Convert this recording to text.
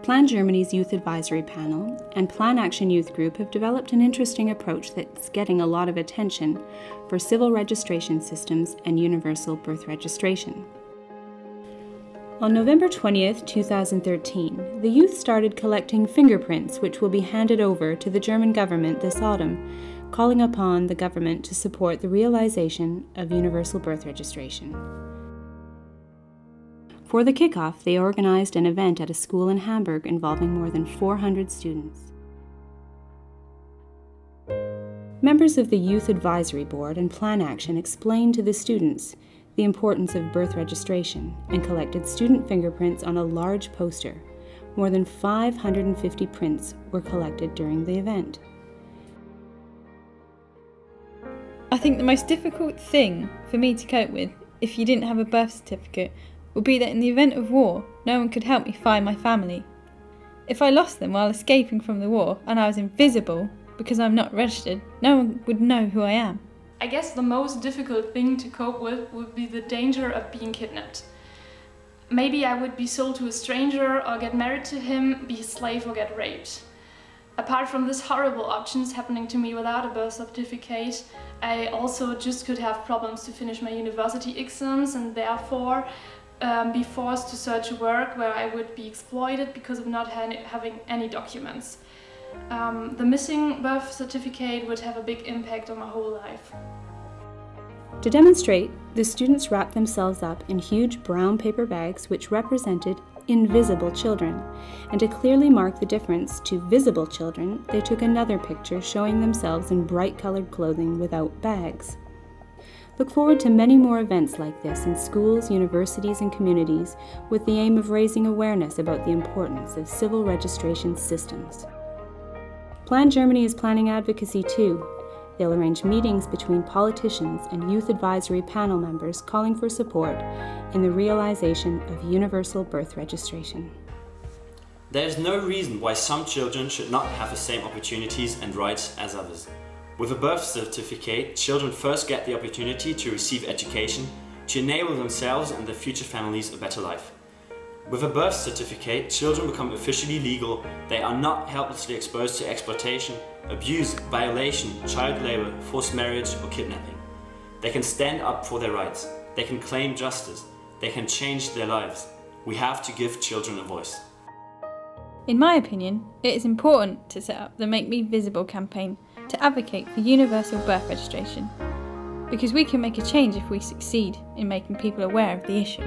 Plan Germany's Youth Advisory Panel and Plan Aktion Youth Group have developed an interesting approach that's getting a lot of attention for civil registration systems and universal birth registration. On November 20th, 2013, the youth started collecting fingerprints which will be handed over to the German government this autumn, calling upon the government to support the realization of universal birth registration. For the kickoff, they organized an event at a school in Hamburg involving more than 400 students. Members of the Youth Advisory Board and Plan Aktion explained to the students the importance of birth registration and collected student fingerprints on a large poster. More than 550 prints were collected during the event. I think the most difficult thing for me to cope with if you didn't have a birth certificate would be that in the event of war, no one could help me find my family. If I lost them while escaping from the war and I was invisible because I'm not registered, no one would know who I am. I guess the most difficult thing to cope with would be the danger of being kidnapped. Maybe I would be sold to a stranger or get married to him, be a slave or get raped. Apart from these horrible options happening to me without a birth certificate, I also just could have problems to finish my university exams and therefore be forced to search work where I would be exploited because of not having any documents. The missing birth certificate would have a big impact on my whole life. To demonstrate, the students wrapped themselves up in huge brown paper bags which represented invisible children, and to clearly mark the difference to visible children, they took another picture showing themselves in bright-colored clothing without bags. Look forward to many more events like this in schools, universities, and communities with the aim of raising awareness about the importance of civil registration systems. Plan Germany is planning advocacy too. They'll arrange meetings between politicians and youth advisory panel members calling for support in the realization of universal birth registration. There is no reason why some children should not have the same opportunities and rights as others. With a birth certificate, children first get the opportunity to receive education, to enable themselves and their future families a better life. With a birth certificate, children become officially legal. They are not helplessly exposed to exploitation, abuse, violation, child labor, forced marriage or kidnapping. They can stand up for their rights. They can claim justice. They can change their lives. We have to give children a voice. In my opinion, it is important to set up the Make Me Visible campaign to advocate for universal birth registration, because we can make a change if we succeed in making people aware of the issue.